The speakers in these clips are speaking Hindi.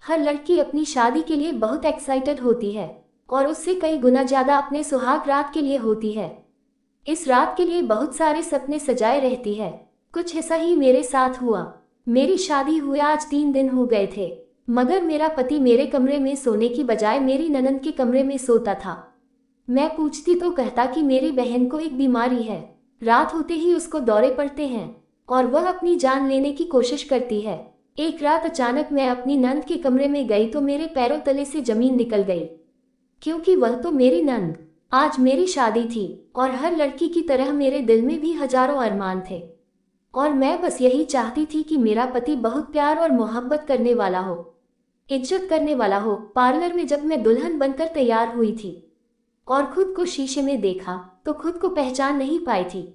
हर लड़की अपनी शादी के लिए बहुत एक्साइटेड होती है और उससे कई गुना ज्यादा अपने सुहाग रात के लिए होती है। इस रात के लिए बहुत सारे सपने सजाए रहती है। कुछ ऐसा ही मेरे साथ हुआ। मेरी शादी हुए आज 3 दिन हो गए थे, मगर मेरा पति मेरे कमरे में सोने की बजाय मेरी ननद के कमरे में सोता था। मैं पूछती तो कहता कि मेरी बहन को एक बीमारी है, रात होते ही उसको दौरे पड़ते हैं और वह अपनी जान लेने की कोशिश करती है। एक रात अचानक मैं अपनी नंद के कमरे में गई तो मेरे पैरों तले से जमीन निकल गई, क्योंकि वह तो मेरी नंद। आज मेरी शादी थी और हर लड़की की तरह मेरे दिल में भी हजारों अरमान थे और मैं बस यही चाहती थी कि मेरा पति बहुत प्यार और मोहब्बत करने वाला हो, इज्जत करने वाला हो। पार्लर में जब मैं दुल्हन बनकर तैयार हुई थी और खुद को शीशे में देखा तो खुद को पहचान नहीं पाई थी।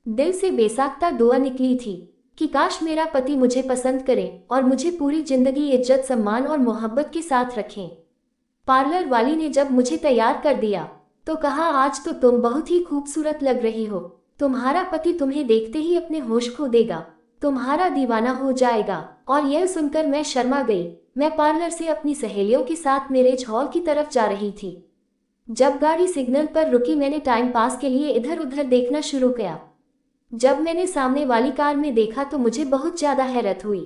दिल से बेसाख्ता दुआ निकली थी कि काश मेरा पति मुझे पसंद करे और मुझे पूरी जिंदगी इज्जत, सम्मान और मोहब्बत के साथ रखें। पार्लर वाली ने जब मुझे तैयार कर दिया तो कहा, आज तो तुम बहुत ही खूबसूरत लग रही हो। तुम्हारा पति तुम्हें देखते ही अपने होश खो देगा, तुम्हारा दीवाना हो जाएगा। और यह सुनकर मैं शर्मा गई। मैं पार्लर से अपनी सहेलियों के साथ मैरिज हॉल की तरफ जा रही थी। जब गाड़ी सिग्नल पर रुकी मैंने टाइम पास के लिए इधर उधर देखना शुरू किया। जब मैंने सामने वाली कार में देखा तो मुझे बहुत ज्यादा हैरत हुई।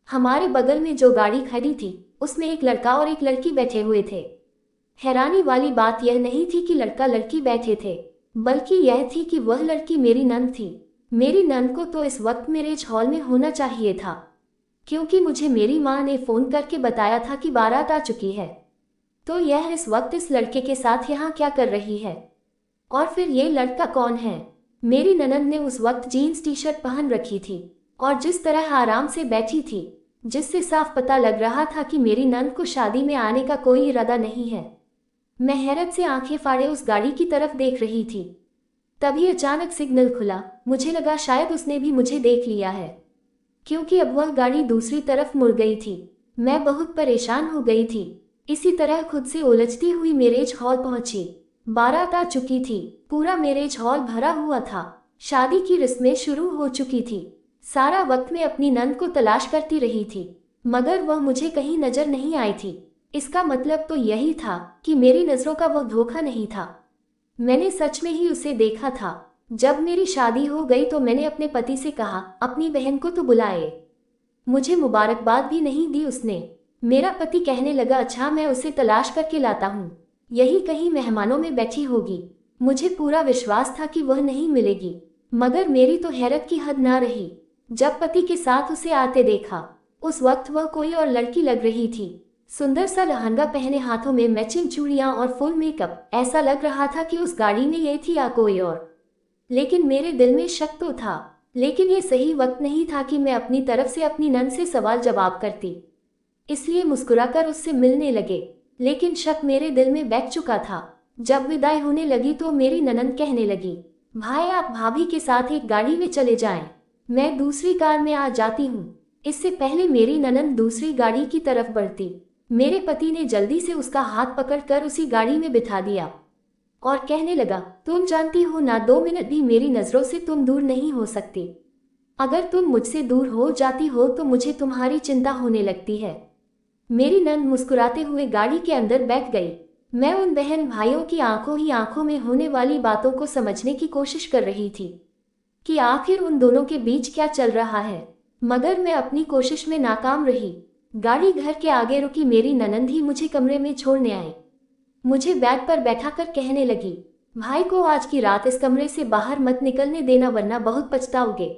हमारे बगल में जो गाड़ी खड़ी थी उसमें एक लड़का और एक लड़की बैठे हुए थे। हैरानी वाली बात यह नहीं थी कि लड़का लड़की बैठे थे, बल्कि यह थी कि वह लड़की मेरी नंद थी। मेरी नंद को तो इस वक्त मैरिज हॉल में होना चाहिए था, क्योंकि मुझे मेरी माँ ने फोन करके बताया था कि बारात आ चुकी है। तो यह इस वक्त इस लड़के के साथ यहाँ क्या कर रही है? और फिर ये लड़का कौन है? मेरी ननद ने उस वक्त जीन्स टी शर्ट पहन रखी थी और जिस तरह आराम से बैठी थी, जिससे साफ पता लग रहा था कि मेरी नंद को शादी में आने का कोई इरादा नहीं है। मैं हैरत से आंखें फाड़े उस गाड़ी की तरफ देख रही थी। तभी अचानक सिग्नल खुला। मुझे लगा शायद उसने भी मुझे देख लिया है, क्योंकि अब वह गाड़ी दूसरी तरफ मुड़ गई थी। मैं बहुत परेशान हो गई थी। इसी तरह खुद से उलझती हुई मैरिज हॉल पहुंची। बारात आ चुकी थी, पूरा मैरिज हॉल भरा हुआ था, शादी की रस्में शुरू हो चुकी थी। सारा वक्त मैं अपनी नंद को तलाश करती रही थी, मगर वह मुझे कहीं नजर नहीं आई थी। इसका मतलब तो यही था कि मेरी नजरों का वह धोखा नहीं था, मैंने सच में ही उसे देखा था। जब मेरी शादी हो गई तो मैंने अपने पति से कहा, अपनी बहन को तो बुलाए। मुझे मुबारकबाद भी नहीं दी उसने। मेरा पति कहने लगा, अच्छा मैं उसे तलाश करके लाता हूँ, यही कहीं मेहमानों में बैठी होगी। मुझे पूरा विश्वास था कि वह नहीं मिलेगी, मगर मेरी तो हैरत की हद ना रही जब पति के साथ उसे आते देखा। उस वक्त वह कोई और लड़की लग रही थी। सुंदर सा लहंगा पहने, हाथों में मैचिंग चूड़ियां और फुल मेकअप। ऐसा लग रहा था कि उस गाड़ी में ये थी या कोई और। लेकिन मेरे दिल में शक तो था, लेकिन ये सही वक्त नहीं था कि मैं अपनी तरफ से अपनी नंद से सवाल जवाब करती। इसलिए मुस्कुराकर उससे मिलने लगे, लेकिन शक मेरे दिल में बैठ चुका था। जब विदाई होने लगी तो मेरी ननंद कहने लगी, भाई आप भाभी के साथ एक गाड़ी में चले जाएं, मैं दूसरी कार में आ जाती हूँ। इससे पहले मेरी ननंद दूसरी गाड़ी की तरफ बढ़ती, मेरे पति ने जल्दी से उसका हाथ पकड़कर उसी गाड़ी में बिठा दिया और कहने लगा, तुम जानती हो ना, 2 मिनट भी मेरी नजरों से तुम दूर नहीं हो सकती। अगर तुम मुझसे दूर हो जाती हो तो मुझे तुम्हारी चिंता होने लगती है। मेरी नंद मुस्कुराते हुए गाड़ी के अंदर बैठ गई। मैं उन बहन भाइयों की आंखों ही आंखों में होने वाली बातों को समझने की कोशिश कर रही थी कि आखिर उन दोनों के बीच क्या चल रहा है, मगर मैं अपनी कोशिश में नाकाम रही। गाड़ी घर के आगे रुकी। मेरी ननंद ही मुझे कमरे में छोड़ने आई। मुझे बेड पर बैठाकर कहने लगी, भाई को आज की रात इस कमरे से बाहर मत निकलने देना, वरना बहुत पछताओगे।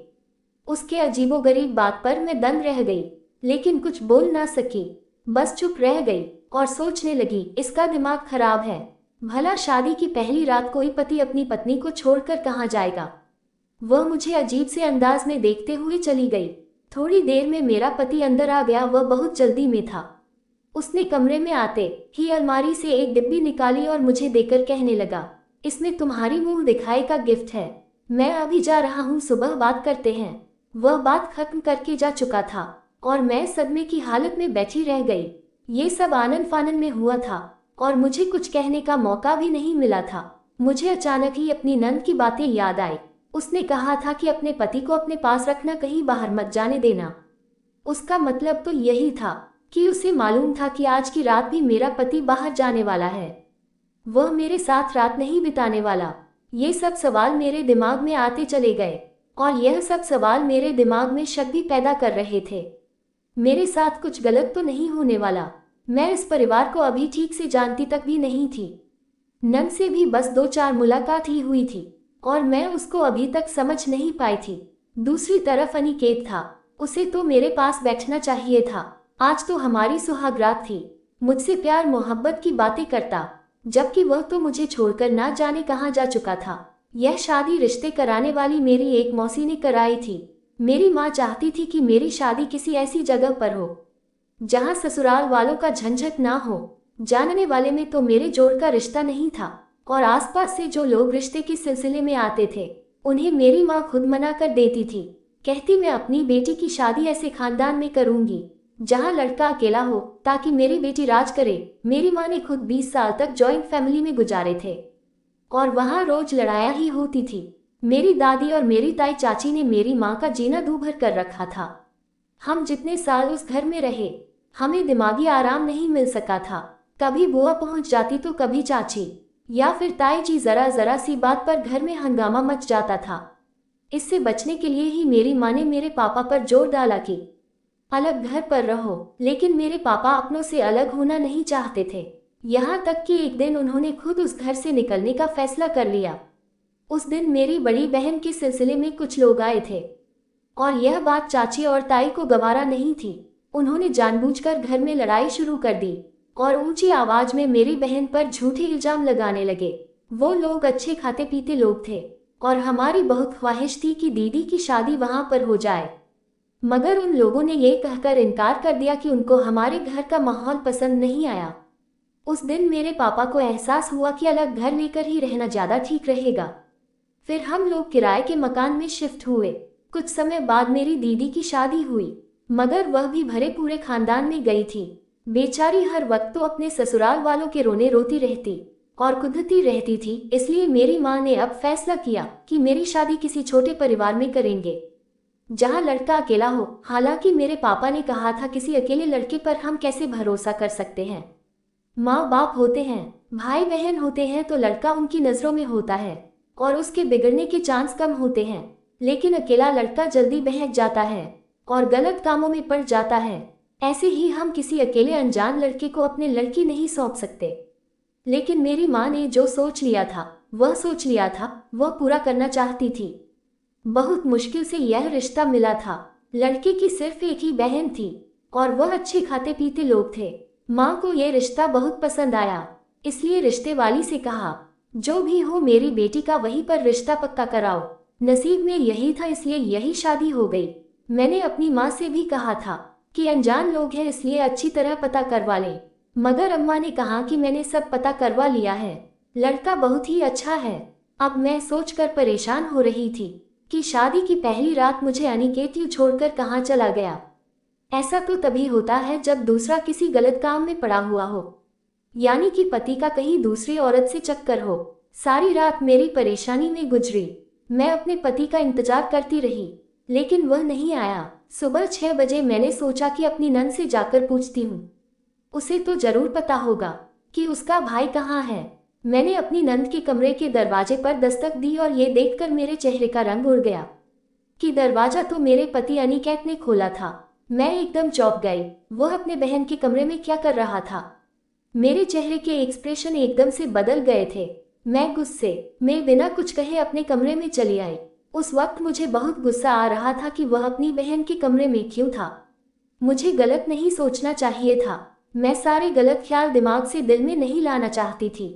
उसके अजीबोगरीब बात पर मैं दंग रह गई, लेकिन कुछ बोल ना सकी, बस चुप रह गई और सोचने लगी, इसका दिमाग खराब है। भला शादी की पहली रात कोई पति अपनी पत्नी को छोड़कर कहाँ जाएगा। वह मुझे अजीब से अंदाज में देखते हुए चली गई। थोड़ी देर में मेरा पति अंदर आ गया। वह बहुत जल्दी में था। उसने कमरे में आते ही अलमारी से एक डिब्बी निकाली और मुझे देकर कहने लगा, इसमें तुम्हारी मुंह दिखाई का गिफ्ट है, मैं अभी जा रहा हूँ, सुबह बात करते हैं। वह बात खत्म करके जा चुका था और मैं सदमे की हालत में बैठी रह गई। ये सब आनन फानन में हुआ था और मुझे कुछ कहने का मौका भी नहीं मिला था। मुझे अचानक ही अपनी नंद की बातें याद आई। उसने कहा था कि अपने पति को अपने पास रखना, कहीं बाहर मत जाने देना। उसका मतलब तो यही था कि उसे मालूम था कि आज की रात भी मेरा पति बाहर जाने वाला है, वह मेरे साथ रात नहीं बिताने वाला। ये सब सवाल मेरे दिमाग में आते चले गए और यह सब सवाल मेरे दिमाग में शक भी पैदा कर रहे थे। मेरे साथ कुछ गलत तो नहीं होने वाला। मैं इस परिवार को अभी ठीक से जानती तक भी नहीं थी। नन से भी बस 2-4 मुलाकात ही हुई थी और मैं उसको अभी तक समझ नहीं पाई थी। दूसरी तरफ अनिकेत था, उसे तो मेरे पास बैठना चाहिए था। आज तो हमारी सुहागरात थी, मुझसे प्यार मोहब्बत की बातें करता, जबकि वह तो मुझे छोड़कर ना जाने कहाँ जा चुका था। यह शादी रिश्ते कराने वाली मेरी एक मौसी ने कराई थी। मेरी माँ चाहती थी कि मेरी शादी किसी ऐसी जगह पर हो जहाँ ससुराल वालों का झंझट ना हो। जानने वाले में तो मेरे जोड़ का रिश्ता नहीं था और आसपास से जो लोग रिश्ते के सिलसिले में आते थे उन्हें मेरी माँ खुद मना कर देती थी। कहती मैं अपनी बेटी की शादी ऐसे खानदान में करूंगी जहाँ लड़का अकेला हो ताकि मेरी बेटी राज करे। मेरी माँ ने खुद 20 साल तक जॉइंट फैमिली में गुजारे थे और वहाँ रोज लड़ाइयाँ ही होती थी। मेरी दादी और मेरी ताई चाची ने मेरी माँ का जीना दूभर कर रखा था। हम जितने साल उस घर में रहे हमें दिमागी आराम नहीं मिल सका था। कभी बुआ पहुंच जाती तो कभी चाची या फिर ताई जी, जरा जरा सी बात पर घर में हंगामा मच जाता था। इससे बचने के लिए ही मेरी माँ ने मेरे पापा पर जोर डाला कि अलग घर पर रहो, लेकिन मेरे पापा अपनों से अलग होना नहीं चाहते थे। यहाँ तक कि एक दिन उन्होंने खुद उस घर से निकलने का फैसला कर लिया। उस दिन मेरी बड़ी बहन के सिलसिले में कुछ लोग आए थे और यह बात चाची और ताई को गवारा नहीं थी। उन्होंने जानबूझकर घर में लड़ाई शुरू कर दी और ऊंची आवाज में मेरी बहन पर झूठे इल्जाम लगाने लगे। वो लोग अच्छे खाते पीते लोग थे और हमारी बहुत ख्वाहिश थी कि दीदी की शादी वहां पर हो जाए, मगर उन लोगों ने ये कहकर इनकार कर दिया कि उनको हमारे घर का माहौल पसंद नहीं आया। उस दिन मेरे पापा को एहसास हुआ कि अलग घर लेकर ही रहना ज़्यादा ठीक रहेगा। फिर हम लोग किराए के मकान में शिफ्ट हुए। कुछ समय बाद मेरी दीदी की शादी हुई, मगर वह भी भरे पूरे खानदान में गई थी। बेचारी हर वक्त तो अपने ससुराल वालों के रोने रोती रहती और कुढ़ती रहती थी। इसलिए मेरी माँ ने अब फैसला किया कि मेरी शादी किसी छोटे परिवार में करेंगे जहाँ लड़का अकेला हो। हालांकि मेरे पापा ने कहा था किसी अकेले लड़के पर हम कैसे भरोसा कर सकते हैं। माँ बाप होते हैं, भाई बहन होते हैं तो लड़का उनकी नज़रों में होता है और उसके बिगड़ने के चांस कम होते हैं, लेकिन अकेला लड़का जल्दी बहक जाता है और गलत कामों में पड़ जाता है। ऐसे ही हम किसी अकेले अनजान लड़के को अपने लड़की नहीं सौंप सकते। लेकिन मेरी माँ ने जो सोच लिया था वह पूरा करना चाहती थी। बहुत मुश्किल से यह रिश्ता मिला था। लड़के की सिर्फ एक ही बहन थी और वह अच्छे खाते पीते लोग थे। माँ को यह रिश्ता बहुत पसंद आया, इसलिए रिश्ते वाली से कहा जो भी हो मेरी बेटी का वहीं पर रिश्ता पक्का कराओ। नसीब में यही था, इसलिए यही शादी हो गई। मैंने अपनी माँ से भी कहा था कि अनजान लोग हैं इसलिए अच्छी तरह पता करवा लें, मगर अम्मा ने कहा कि मैंने सब पता करवा लिया है, लड़का बहुत ही अच्छा है। अब मैं सोचकर परेशान हो रही थी कि शादी की पहली रात मुझे अनिकेत यूं छोड़कर कहाँ चला गया। ऐसा तो तभी होता है जब दूसरा किसी गलत काम में पड़ा हुआ हो, यानी कि पति का कहीं दूसरी औरत से चक्कर हो। सारी रात मेरी परेशानी में गुजरी। मैं अपने पति का इंतजार करती रही, लेकिन वह नहीं आया। सुबह 6 बजे मैंने सोचा कि अपनी नंद से जाकर पूछती हूँ, उसे तो जरूर पता होगा कि उसका भाई कहाँ है। मैंने अपनी नंद के कमरे के दरवाजे पर दस्तक दी और ये देखकर मेरे चेहरे का रंग उड़ गया कि दरवाजा तो मेरे पति अनिकेत ने खोला था। मैं एकदम चौंक गई। वह अपने बहन के कमरे में क्या कर रहा था? मेरे चेहरे के एक्सप्रेशन एकदम से बदल गए थे। मैं गुस्से में बिना कुछ कहे अपने कमरे में चली आई। उस वक्त मुझे बहुत गुस्सा आ रहा था कि वह अपनी बहन के कमरे में क्यों था। मुझे गलत नहीं सोचना चाहिए था। मैं सारे गलत ख्याल दिमाग से दिल में नहीं लाना चाहती थी,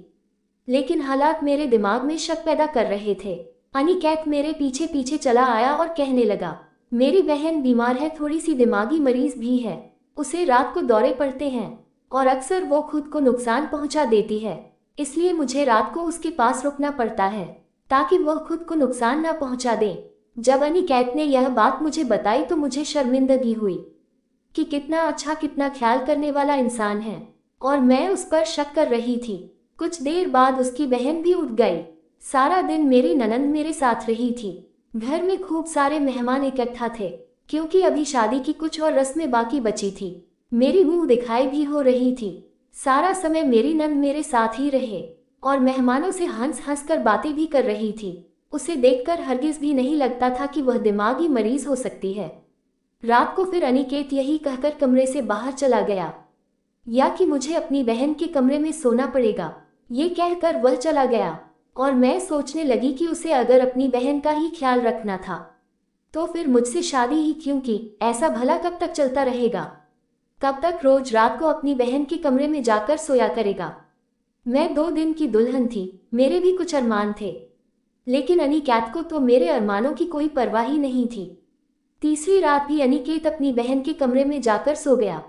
लेकिन हालात मेरे दिमाग में शक पैदा कर रहे थे। अनिकेत मेरे पीछे पीछे चला आया और कहने लगा, मेरी बहन बीमार है, थोड़ी सी दिमागी मरीज भी है। उसे रात को दौरे पड़ते हैं और अक्सर वो खुद को नुकसान पहुंचा देती है, इसलिए मुझे रात को उसके पास रुकना पड़ता है ताकि वह खुद को नुकसान न पहुंचा दे। जब अनिकेत ने यह बात मुझे बताई तो मुझे शर्मिंदगी हुई कि कितना अच्छा, कितना ख्याल करने वाला इंसान है, और मैं उस पर शक कर रही थी। कुछ देर बाद उसकी बहन भी उठ गई। सारा दिन मेरी ननंद मेरे साथ रही थी। घर में खूब सारे मेहमान इकट्ठा थे क्योंकि अभी शादी की कुछ और रस्में बाकी बची थी। मेरी मुंह दिखाई भी हो रही थी। सारा समय मेरी नंद मेरे साथ ही रहे और मेहमानों से हंस हंस कर बातें भी कर रही थी। उसे देखकर हरगिज भी नहीं लगता था कि वह दिमागी मरीज हो सकती है। रात को फिर अनिकेत यही कहकर कमरे से बाहर चला गया, या कि मुझे अपनी बहन के कमरे में सोना पड़ेगा। ये कहकर वह चला गया और मैं सोचने लगी कि उसे अगर अपनी बहन का ही ख्याल रखना था तो फिर मुझसे शादी ही क्यों की। ऐसा भला कब तक चलता रहेगा? कब तक रोज रात को अपनी बहन के कमरे में जाकर सोया करेगा? मैं 2 दिन की दुल्हन थी, मेरे भी कुछ अरमान थे, लेकिन अनिकेत को तो मेरे अरमानों की कोई परवाह ही नहीं थी। तीसरी रात भी अनिकेत अपनी बहन के कमरे में जाकर सो गया।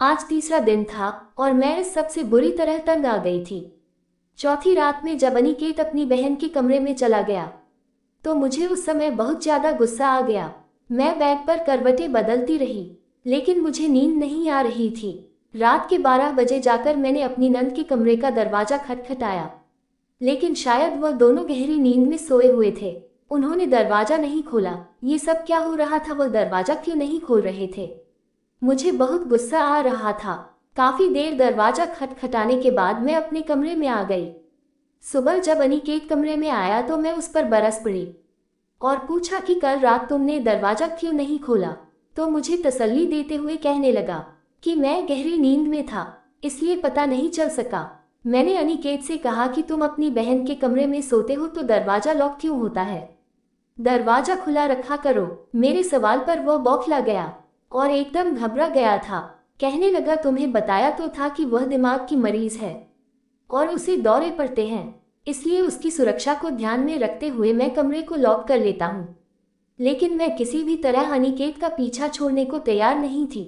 आज तीसरा दिन था और मैं इस सबसे बुरी तरह तंग आ गई थी। चौथी रात में जब अनिकेत अपनी बहन के कमरे में चला गया तो मुझे उस समय बहुत ज्यादा गुस्सा आ गया। मैं बेड पर करवटें बदलती रही, लेकिन मुझे नींद नहीं आ रही थी। रात के 12 बजे जाकर मैंने अपनी नंद के कमरे का दरवाजा खटखटाया, लेकिन शायद वह दोनों गहरी नींद में सोए हुए थे। उन्होंने दरवाजा नहीं खोला। ये सब क्या हो रहा था? वह दरवाजा क्यों नहीं खोल रहे थे? मुझे बहुत गुस्सा आ रहा था। काफी देर दरवाजा खटखटाने के बाद मैं अपने कमरे में आ गई। सुबह जब अनिकेत कमरे में आया तो मैं उस पर बरस पड़ी और पूछा कि कल रात तुमने दरवाजा क्यों नहीं खोला? तो मुझे तसल्ली देते हुए कहने लगा कि मैं गहरी नींद में था, इसलिए पता नहीं चल सका। मैंने अनिकेत से कहा कि तुम अपनी बहन के कमरे में सोते हो तो दरवाजा लॉक क्यों होता है? दरवाजा खुला रखा करो। मेरे सवाल पर वह बौखला गया और एकदम घबरा गया था। कहने लगा, तुम्हें बताया तो था कि वह दिमाग की मरीज है और उसे दौरे पड़ते हैं, इसलिए उसकी सुरक्षा को ध्यान में रखते हुए मैं कमरे को लॉक कर लेता हूँ। लेकिन मैं किसी भी तरह अनिकेत का पीछा छोड़ने को तैयार नहीं थी।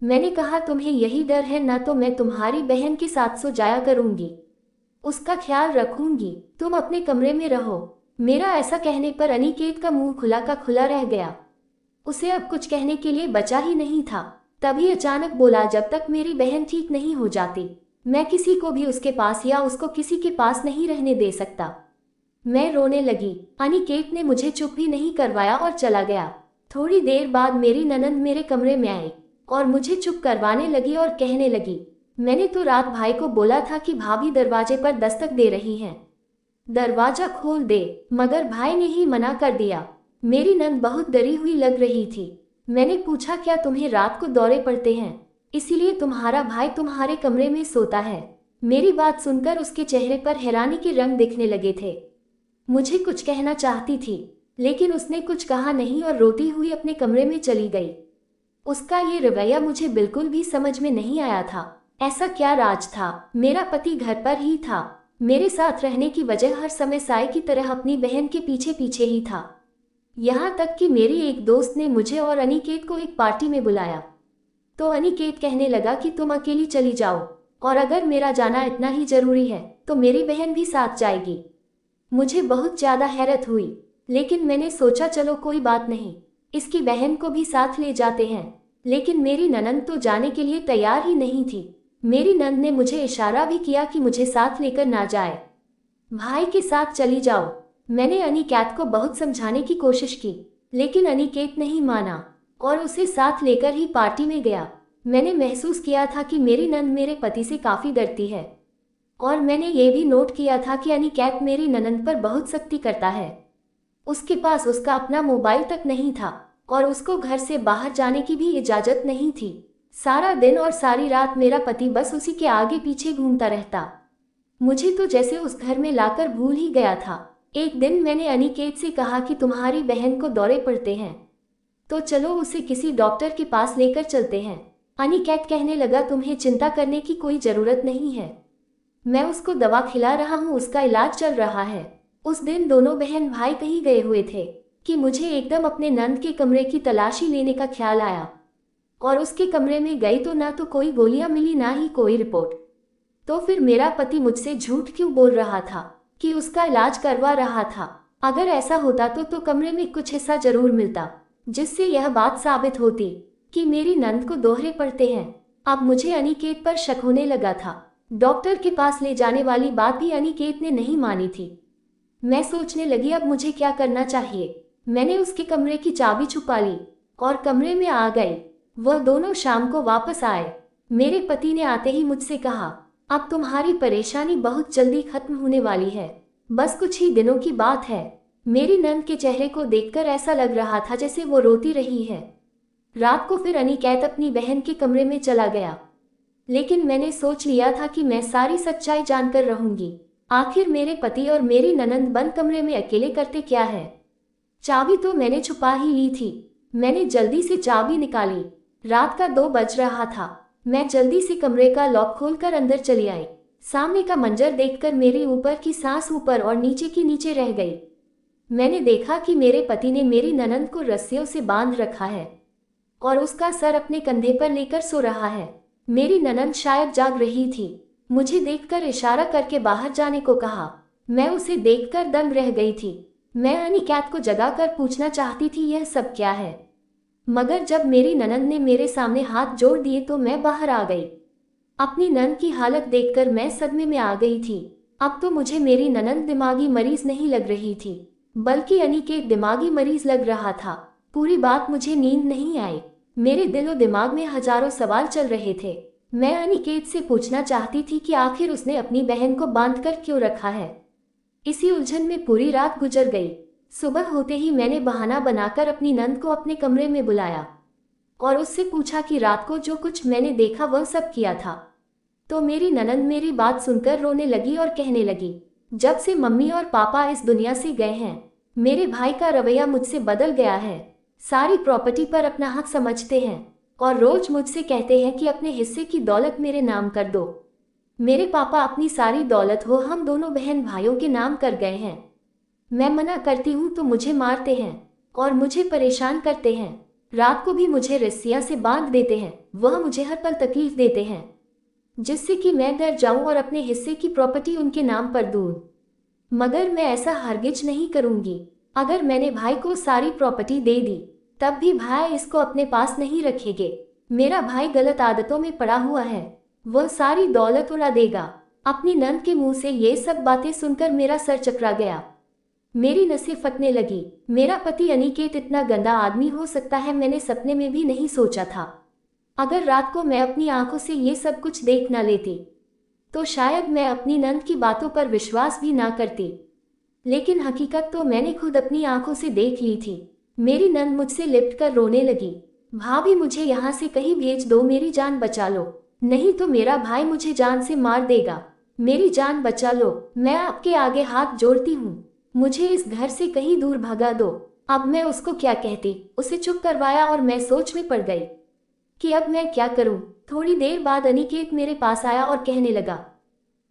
मैंने कहा, तुम्हें यही डर है ना, तो मैं तुम्हारी बहन के साथ सो जाया करूंगी, उसका ख्याल रखूंगी, तुम अपने कमरे में रहो। मेरा ऐसा कहने पर अनिकेत का मुंह खुला का खुला रह गया। उसे अब कुछ कहने के लिए बचा ही नहीं था। तभी अचानक बोला, जब तक मेरी बहन ठीक नहीं हो जाती मैं किसी को भी उसके पास या उसको किसी के पास नहीं रहने दे सकता। मैं रोने लगी। अनिकेत ने मुझे चुप भी नहीं करवाया और चला गया। थोड़ी देर बाद मेरी ननंद मेरे कमरे में आई और मुझे चुप करवाने लगी और कहने लगी, मैंने तो रात भाई को बोला था कि भाभी दरवाजे पर दस्तक दे रही हैं, दरवाजा खोल दे, मगर भाई ने ही मना कर दिया। मेरी नंद बहुत डरी हुई लग रही थी। मैंने पूछा, क्या तुम्हें रात को दौरे पड़ते हैं, इसीलिए तुम्हारा भाई तुम्हारे कमरे में सोता है? मेरी बात सुनकर उसके चेहरे पर हैरानी के रंग दिखने लगे थे। मुझे कुछ कहना चाहती थी, लेकिन उसने कुछ कहा नहीं और रोती हुई अपने कमरे में चली गई। उसका ये रवैया मुझे बिल्कुल भी समझ में नहीं आया था। ऐसा क्या राज था? मेरा पति घर पर ही था, मेरे साथ रहने की वजह हर समय साय की तरह अपनी बहन के पीछे पीछे ही था। यहाँ तक कि मेरी एक दोस्त ने मुझे और अनिकेत को एक पार्टी में बुलाया तो अनिकेत कहने लगा कि तुम अकेली चली जाओ, और अगर मेरा जाना इतना ही जरूरी है तो मेरी बहन भी साथ जाएगी। मुझे बहुत ज्यादा हैरत हुई, लेकिन मैंने सोचा चलो कोई बात नहीं, इसकी बहन को भी साथ ले जाते हैं। लेकिन मेरी ननंद तो जाने के लिए तैयार ही नहीं थी। मेरी नंद ने मुझे इशारा भी किया कि मुझे साथ लेकर ना जाए, भाई के साथ चली जाओ। मैंने अनिकेत को बहुत समझाने की कोशिश की, लेकिन अनिकेत नहीं माना और उसे साथ लेकर ही पार्टी में गया। मैंने महसूस किया था कि मेरी नंद मेरे पति से काफी डरती है, और मैंने ये भी नोट किया था कि अनिकेत मेरी ननंद पर बहुत सख्ती करता है। उसके पास उसका अपना मोबाइल तक नहीं था और उसको घर से बाहर जाने की भी इजाजत नहीं थी। सारा दिन और सारी रात मेरा पति बस उसी के आगे पीछे घूमता रहता। मुझे तो जैसे उस घर में लाकर भूल ही गया था। एक दिन मैंने अनिकेत से कहा कि तुम्हारी बहन को दौरे पड़ते हैं तो चलो उसे किसी डॉक्टर के पास लेकर चलते हैं। अनिकेत कहने लगा, तुम्हें चिंता करने की कोई जरूरत नहीं है, मैं उसको दवा खिला रहा हूँ, उसका इलाज चल रहा है। उस दिन दोनों बहन भाई कहीं गए हुए थे कि मुझे एकदम अपने नंद के कमरे की तलाशी लेने का ख्याल आया, और उसके कमरे में गई तो ना तो कोई गोलियां मिली ना ही कोई रिपोर्ट। तो फिर मेरा पति मुझसे झूठ क्यों बोल रहा था कि उसका इलाज करवा रहा था? अगर ऐसा होता तो कमरे में कुछ हिस्सा जरूर मिलता, जिससे यह बात साबित होती कि मेरी नंद को दोहरे पड़ते हैं। अब मुझे अनिकेत पर शक होने लगा था। डॉक्टर के पास ले जाने वाली बात भी अनिकेत ने नहीं मानी थी। मैं सोचने लगी, अब मुझे क्या करना चाहिए। मैंने उसके कमरे की चाबी छुपा ली और कमरे में आ गई। वह दोनों शाम को वापस आए। मेरे पति ने आते ही मुझसे कहा, अब तुम्हारी परेशानी बहुत जल्दी खत्म होने वाली है, बस कुछ ही दिनों की बात है। मेरी नंद के चेहरे को देखकर ऐसा लग रहा था जैसे वो रोती रही है। रात को फिर अनिकेत अपनी बहन के कमरे में चला गया, लेकिन मैंने सोच लिया था कि मैं सारी सच्चाई जानकर रहूंगी। आखिर मेरे पति और मेरी ननंद बंद कमरे में अकेले करते क्या है? चाबी तो मैंने छुपा ही ली थी। मैंने जल्दी से चाबी निकाली। रात का 2 बज रहा था। मैं जल्दी से कमरे का लॉक खोलकर अंदर चली आई। सामने का मंजर देखकर मेरे ऊपर की सांस ऊपर और नीचे की नीचे रह गई। मैंने देखा कि मेरे पति ने मेरी ननंद को रस्सियों से बांध रखा है और उसका सर अपने कंधे पर लेकर सो रहा है। मेरी ननंद शायद जाग रही थी। मुझे देखकर इशारा करके बाहर जाने को कहा। मैं उसे देखकर दंग रह गई थी। मैं अनिकेत को जगाकर पूछना चाहती थी यह सब क्या है, मगर जब मेरी ननंद ने मेरे सामने हाथ जोड़ दिए तो मैं बाहर आ गई। अपनी ननंद की हालत देखकर मैं सदमे में आ गई थी। अब तो मुझे मेरी ननंद दिमागी मरीज नहीं लग रही थी, बल्कि अनिकेत दिमागी मरीज लग रहा था। पूरी बात मुझे नींद नहीं आई। मेरे दिलो दिमाग में हजारों सवाल चल रहे थे। मैं अनिकेत से पूछना चाहती थी कि आखिर उसने अपनी बहन को बांधकर क्यों रखा है। इसी उलझन में पूरी रात गुजर गई। सुबह होते ही मैंने बहाना बनाकर अपनी नंद को अपने कमरे में बुलाया और उससे पूछा कि रात को जो कुछ मैंने देखा वह सब किया था। तो मेरी ननंद मेरी बात सुनकर रोने लगी और कहने लगी, जब से मम्मी और पापा इस दुनिया से गए हैं, मेरे भाई का रवैया मुझसे बदल गया है। सारी प्रॉपर्टी पर अपना हक समझते हैं और रोज मुझसे कहते हैं कि अपने हिस्से की दौलत मेरे नाम कर दो। मेरे पापा अपनी सारी दौलत वो हम दोनों बहन भाइयों के नाम कर गए हैं। मैं मना करती हूँ तो मुझे मारते हैं और मुझे परेशान करते हैं। रात को भी मुझे रस्सियाँ से बांध देते हैं। वह मुझे हर पल तकलीफ देते हैं, जिससे कि मैं डर जाऊं और अपने हिस्से की प्रॉपर्टी उनके नाम पर दूं। मगर मैं ऐसा हरगिज नहीं करूंगी। अगर मैंने भाई को सारी प्रॉपर्टी दे दी, तब भी भाई इसको अपने पास नहीं रखेंगे। मेरा भाई गलत आदतों में पड़ा हुआ है, वह सारी दौलत उड़ा देगा। अपनी नंद के मुंह से ये सब बातें सुनकर मेरा सर चकरा गया। मेरी नसें फटने लगी। मेरा पति अनिकेत इतना गंदा आदमी हो सकता है, मैंने सपने में भी नहीं सोचा था। अगर रात को मैं अपनी आंखों से ये सब कुछ देख ना लेती, तो शायद मैं अपनी नंद की बातों पर विश्वास भी ना करती। लेकिन हकीकत तो मैंने खुद अपनी आंखों से देख ली थी। मेरी नंद मुझसे लिपट कर रोने लगी, भाभी मुझे यहाँ से कहीं भेज दो, मेरी जान बचा लो, नहीं तो मेरा भाई मुझे जान से मार देगा। मेरी जान बचा लो, मैं आपके आगे हाथ जोड़ती हूँ, मुझे इस घर से कहीं दूर भगा दो। अब मैं उसको क्या कहती, उसे चुप करवाया और मैं सोच में पड़ गई कि अब मैं क्या करूं। थोड़ी देर बाद अनिकेत मेरे पास आया और कहने लगा,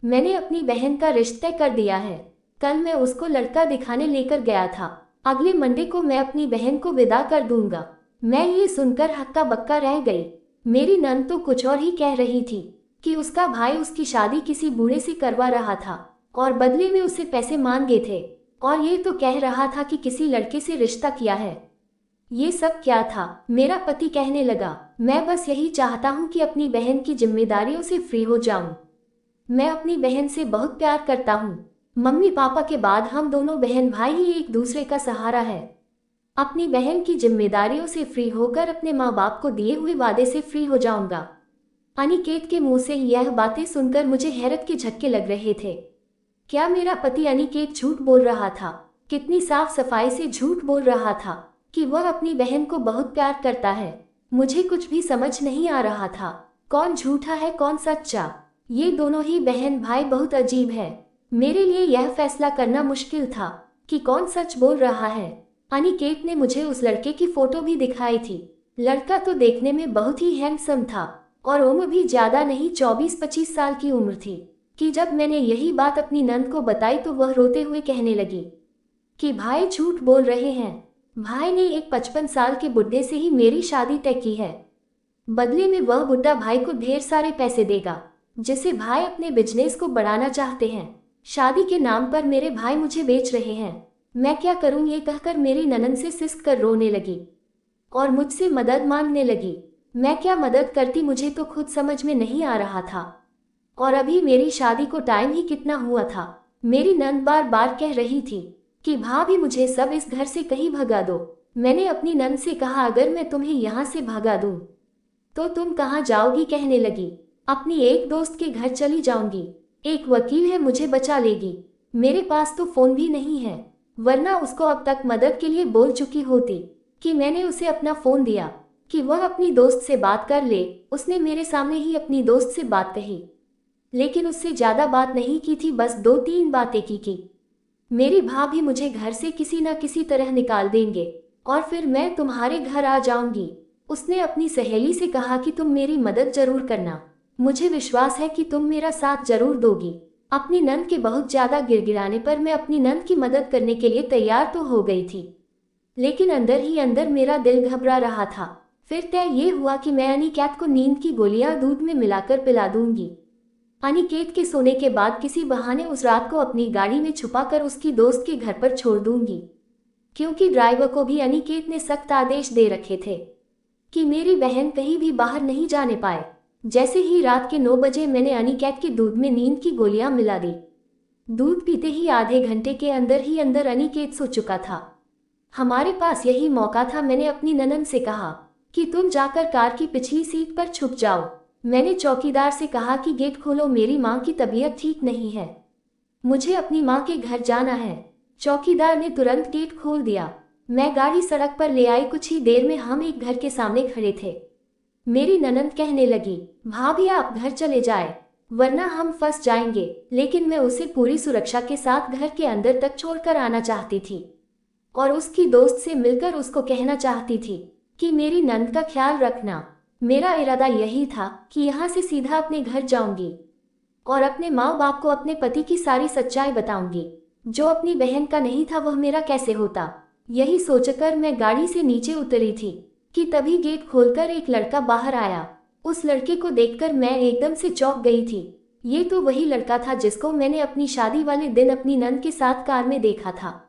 मैंने अपनी बहन का रिश्ता कर दिया है। कल मैं उसको लड़का दिखाने लेकर गया था। अगले मंडे को मैं अपनी बहन को विदा कर दूंगा। मैं ये सुनकर हक्का बक्का रह गई। मेरी नंद तो कुछ और ही कह रही थी कि उसका भाई उसकी शादी किसी बूढ़े से करवा रहा था और बदले में उसे पैसे मांगे थे, और ये तो कह रहा था कि किसी लड़के से रिश्ता किया है। ये सब क्या था? मेरा पति कहने लगा, मैं बस यही चाहता हूँ कि अपनी बहन की जिम्मेदारियों से फ्री हो जाऊं। मैं अपनी बहन से बहुत प्यार करता हूँ। मम्मी पापा के बाद हम दोनों बहन भाई ही एक दूसरे का सहारा है। अपनी बहन की जिम्मेदारियों से फ्री होकर अपने माँ बाप को दिए हुए वादे से फ्री हो जाऊंगा। अनिकेत के मुंह से यह बातें सुनकर मुझे हैरत के झटके लग रहे थे। क्या मेरा पति अनिकेत झूठ बोल रहा था? कितनी साफ सफाई से झूठ बोल रहा था कि वह अपनी बहन को बहुत प्यार करता है। मुझे कुछ भी समझ नहीं आ रहा था, कौन झूठा है कौन सच्चा। ये दोनों ही बहन भाई बहुत अजीब है। मेरे लिए यह फैसला करना मुश्किल था कि कौन सच बोल रहा है। अनिकेत ने मुझे उस लड़के की फोटो भी दिखाई थी। लड़का तो देखने में बहुत ही हैंडसम था और उम्र भी ज्यादा नहीं, 24-25 साल की उम्र थी। कि जब मैंने यही बात अपनी नंद को बताई तो वह रोते हुए कहने लगी कि भाई झूठ बोल रहे हैं। भाई ने एक 55 साल के बुढ़े से ही मेरी शादी तय की है। बदले में वह बुढ़ा भाई को ढेर सारे पैसे देगा, जिसे भाई अपने बिजनेस को बढ़ाना चाहते हैं। शादी के नाम पर मेरे भाई मुझे बेच रहे हैं। मैं क्या करूं, ये कहकर मेरी ननंद से सिसक कर रोने लगी और मुझसे मदद मांगने लगी। मैं क्या मदद करती, मुझे तो खुद समझ में नहीं आ रहा था। और अभी मेरी शादी को टाइम ही कितना हुआ था। मेरी नंद बार बार कह रही थी कि भाभी मुझे सब इस घर से कहीं भगा दो। मैंने अपनी नंद से कहा, अगर मैं तुम्हें यहाँ से भगा दूं तो तुम कहाँ जाओगी? कहने लगी। अपनी एक दोस्त के घर चली जाऊंगी। एक वकील है, मुझे बचा लेगी। मेरे पास तो फोन भी नहीं है, वरना उसको अब तक मदद के लिए बोल चुकी होती कि मैंने उसे अपना फोन दिया कि वह अपनी दोस्त से बात कर ले। उसने मेरे सामने ही अपनी दोस्त से बात कही, लेकिन उससे ज्यादा बात नहीं की थी, बस 2-3 बातें की। मेरी भाभी मुझे घर से किसी न किसी तरह निकाल देंगे और फिर मैं तुम्हारे घर आ जाऊंगी। उसने अपनी सहेली से कहा कि तुम मेरी मदद जरूर करना, मुझे विश्वास है कि तुम मेरा साथ जरूर दोगी। अपनी नंद के बहुत ज्यादा गिड़गिड़ाने पर मैं अपनी नंद की मदद करने के लिए तैयार तो हो गई थी, लेकिन अंदर ही अंदर मेरा दिल घबरा रहा था। फिर तय ये हुआ कि मैं अनिकेत को नींद की गोलियां दूध में मिलाकर पिला दूंगी। अनिकेत के सोने के बाद किसी बहाने उस रात को अपनी गाड़ी में छुपाकर उसकी दोस्त के घर पर छोड़ दूंगी, क्योंकि ड्राइवर को भी अनिकेत ने सख्त आदेश दे रखे थे कि मेरी बहन कहीं भी बाहर नहीं जाने पाए। जैसे ही रात के 9 बजे मैंने अनिकेत के दूध में नींद की गोलियां मिला दी। दूध पीते ही आधे घंटे के अंदर ही अंदर अनिकेत सो चुका था। हमारे पास यही मौका था। मैंने अपनी ननद से कहा कि तुम जाकर कार की पिछली सीट पर छुप जाओ। मैंने चौकीदार से कहा कि गेट खोलो, मेरी माँ की तबीयत ठीक नहीं है, मुझे अपनी माँ के घर जाना है। चौकीदार ने तुरंत गेट खोल दिया। मैं गाड़ी सड़क पर ले आई। कुछ ही देर में हम एक घर के सामने खड़े थे। मेरी ननद कहने लगी, भाभी आप घर चले जाए, वरना हम फंस जाएंगे। लेकिन मैं उसे पूरी सुरक्षा के साथ घर के अंदर तक छोड़कर आना चाहती थी और उसकी दोस्त से मिलकर उसको कहना चाहती थी कि मेरी नंद का ख्याल रखना। मेरा इरादा यही था कि यहाँ से सीधा अपने घर जाऊंगी और अपने माँ बाप को अपने पति की सारी सच्चाई बताऊंगी। जो अपनी बहन का नहीं था वह मेरा कैसे होता। यही सोचकर मैं गाड़ी से नीचे उतरी थी कि तभी गेट खोलकर एक लड़का बाहर आया। उस लड़के को देखकर मैं एकदम से चौंक गई थी। ये तो वही लड़का था जिसको मैंने अपनी शादी वाले दिन अपनी नंद के साथ कार में देखा था।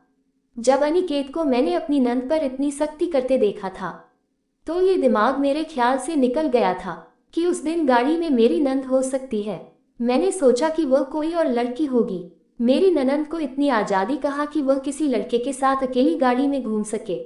जब अनिकेत को मैंने अपनी नंद पर इतनी सख्ती करते देखा था तो ये दिमाग मेरे ख्याल से निकल गया था कि उस दिन गाड़ी में मेरी नंद हो सकती है। मैंने सोचा कि वह कोई और लड़की होगी। मेरी ननद को इतनी आज़ादी कहा कि वह किसी लड़के के साथ अकेली गाड़ी में घूम सके।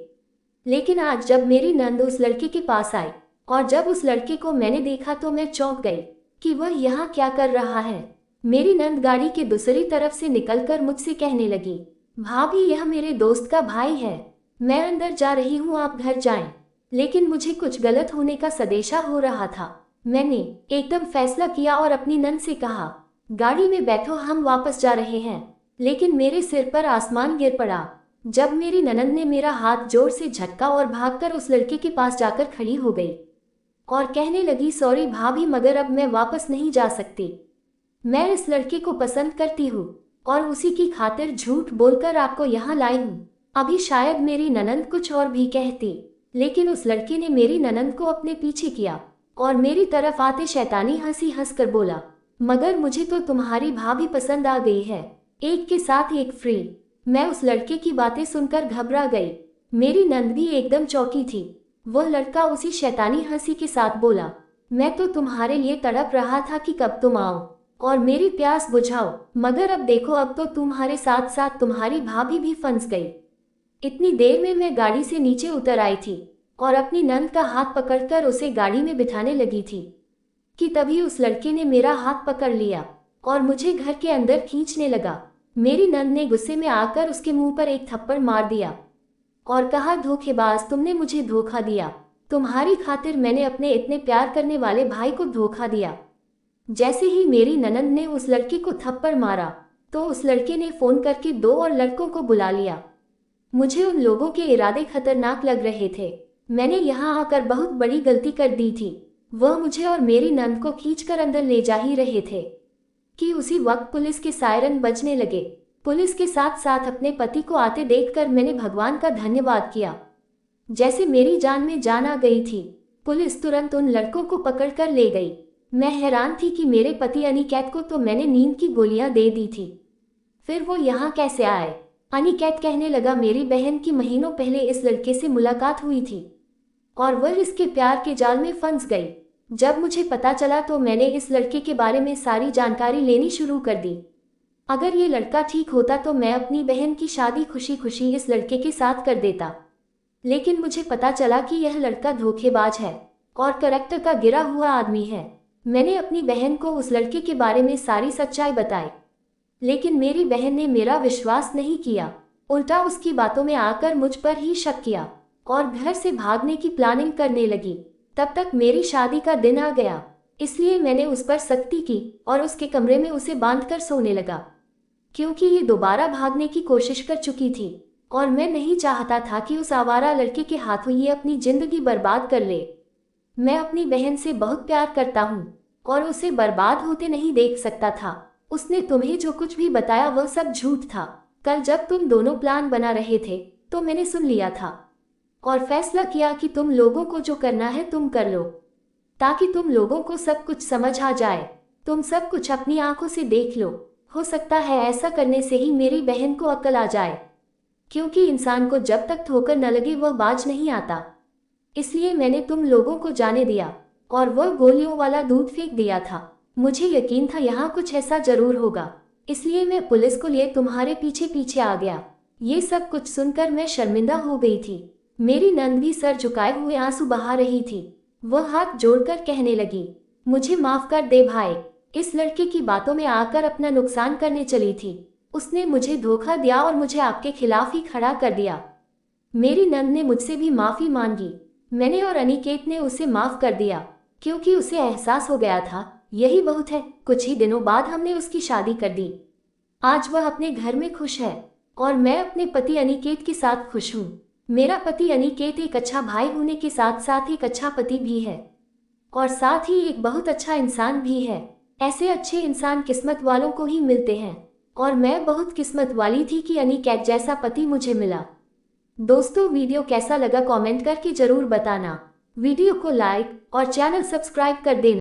लेकिन आज जब मेरी नंद उस लड़के के पास आई और जब उस लड़के को मैंने देखा तो मैं चौंक गई कि वह यहाँ क्या कर रहा है। मेरी नंद गाड़ी के दूसरी तरफ से निकलकर मुझसे कहने लगी, भाभी यह मेरे दोस्त का भाई है, मैं अंदर जा रही हूँ, आप घर जाएं। लेकिन मुझे कुछ गलत होने का संदेशा हो रहा था। मैंने एकदम फैसला किया और अपनी नंद से कहा, गाड़ी में बैठो, हम वापस जा रहे हैं। लेकिन मेरे सिर पर आसमान गिर पड़ा जब मेरी ननद ने मेरा हाथ जोर से झटका और भागकर उस लड़के के पास जाकर खड़ी हो गई और कहने लगी, सॉरी भाभी, मगर अब मैं वापस नहीं जा सकती। मैं इस लड़के को पसंद करती हूँ और उसी की खातिर झूठ बोलकर आपको यहाँ लाई हूँ। अभी शायद मेरी ननद कुछ और भी कहती, लेकिन उस लड़के ने मेरी ननद को अपने पीछे किया और मेरी तरफ आते शैतानी हंसी हंसकर बोला, मगर मुझे तो तुम्हारी भाभी पसंद आ गई है, एक के साथ एक फ्री। मैं उस लड़के की बातें सुनकर घबरा गई। मेरी नंद भी एकदम चौंकी थी। वह लड़का उसी शैतानी हंसी के साथ बोला, मैं तो तुम्हारे लिए तड़प रहा था कि कब तुम आओ और मेरी प्यास बुझाओ, मगर अब देखो, अब तो तुम्हारे साथ साथ तुम्हारी भाभी भी फंस गई। इतनी देर में मैं गाड़ी से नीचे उतर आई थी और अपनी नंद का हाथ पकड़कर उसे गाड़ी में बिठाने लगी थी कि तभी उस लड़के ने मेरा हाथ पकड़ लिया और मुझे घर के अंदर खींचने लगा। मेरी नंद ने गुस्से में आकर उसके मुंह पर एक थप्पड़ मार दिया और कहा, धोखेबाज, तुमने मुझे धोखा दिया। तुम्हारी खातिर मैंने अपने इतने प्यार करने वाले भाई को धोखा दिया। जैसे ही मेरी ननद ने उस लड़के को थप्पड़ मारा तो उस लड़के ने फोन करके 2 और लड़कों को बुला लिया। मुझे उन लोगों के इरादे खतरनाक लग रहे थे। मैंने यहाँ आकर बहुत बड़ी गलती कर दी थी। वह मुझे और मेरी नंद को खींचकर अंदर ले जा ही रहे थे कि उसी वक्त पुलिस के सायरन बजने लगे। पुलिस के साथ साथ अपने पति को आते देखकर मैंने भगवान का धन्यवाद किया, जैसे मेरी जान में जान आ गई थी। पुलिस तुरंत उन लड़कों को पकड़कर ले गई। मैं हैरान थी कि मेरे पति अनिकेत को तो मैंने नींद की गोलियां दे दी थी, फिर वो यहाँ कैसे आए। अनिकेत कहने लगा, मेरी बहन की महीनों पहले इस लड़के से मुलाकात हुई थी और वह इसके प्यार के जाल में फंस गई। जब मुझे पता चला तो मैंने इस लड़के के बारे में सारी जानकारी लेनी शुरू कर दी। अगर ये लड़का ठीक होता तो मैं अपनी बहन की शादी खुशी खुशी इस लड़के के साथ कर देता। लेकिन मुझे पता चला कि यह लड़का धोखेबाज है और करैक्टर का गिरा हुआ आदमी है। मैंने अपनी बहन को उस लड़के के बारे में सारी सच्चाई बताई, लेकिन मेरी बहन ने मेरा विश्वास नहीं किया। उल्टा उसकी बातों में आकर मुझ पर ही शक किया और घर से भागने की प्लानिंग करने लगी। तब तक मेरी शादी का दिन आ गया, इसलिए मैंने उस पर सख्ती की और उसके कमरे में उसे बांधकर सोने लगा, क्योंकि ये दोबारा भागने की कोशिश कर चुकी थी और मैं नहीं चाहता था कि उस आवारा लड़के के हाथों ये अपनी जिंदगी बर्बाद कर ले। मैं अपनी बहन से बहुत प्यार करता हूँ और उसे बर्बाद होते नहीं देख सकता था। उसने तुम्हें जो कुछ भी बताया वह सब झूठ था। कल जब तुम दोनों प्लान बना रहे थे तो मैंने सुन लिया था और फैसला किया कि तुम लोगों को जो करना है तुम कर लो, ताकि तुम लोगों को सब कुछ समझ आ जाए। तुम सब कुछ अपनी आंखों से देख लो। हो सकता है ऐसा करने से ही मेरी बहन को अक्ल आ जाए, क्योंकि इंसान को जब तक ठोकर न लगे वह बाज नहीं आता। इसलिए मैंने तुम लोगों को जाने दिया और वह गोलियों वाला दूध फेंक दिया था। मुझे यकीन था यहाँ कुछ ऐसा जरूर होगा, इसलिए मैं पुलिस को लिए तुम्हारे पीछे पीछे आ गया। ये सब कुछ सुनकर मैं शर्मिंदा हो गई थी। मेरी नंद भी सर झुकाए हुए आंसू बहा रही थी। वह हाथ जोड़कर कहने लगी, मुझे माफ कर दे भाई, इस लड़के की बातों में आकर अपना नुकसान करने चली थी। उसने मुझे धोखा दिया और मुझे आपके खिलाफ ही खड़ा कर दिया। मेरी नंद ने मुझसे भी माफी मांगी। मैंने और अनिकेत ने उसे माफ कर दिया, क्योंकि उसे एहसास हो गया था यही बहुत है। कुछ ही दिनों बाद हमने उसकी शादी कर दी। आज वह अपने घर में खुश है और मैं अपने पति अनिकेत के साथ खुश हूँ। मेरा पति अनिकेत एक अच्छा भाई होने के साथ साथ एक अच्छा पति भी है और साथ ही एक बहुत अच्छा इंसान भी है। ऐसे अच्छे इंसान किस्मत वालों को ही मिलते हैं और मैं बहुत किस्मत वाली थी कि अनिकेत जैसा पति मुझे मिला। दोस्तों, वीडियो कैसा लगा कमेंट करके जरूर बताना। वीडियो को लाइक और चैनल सब्सक्राइब कर देना।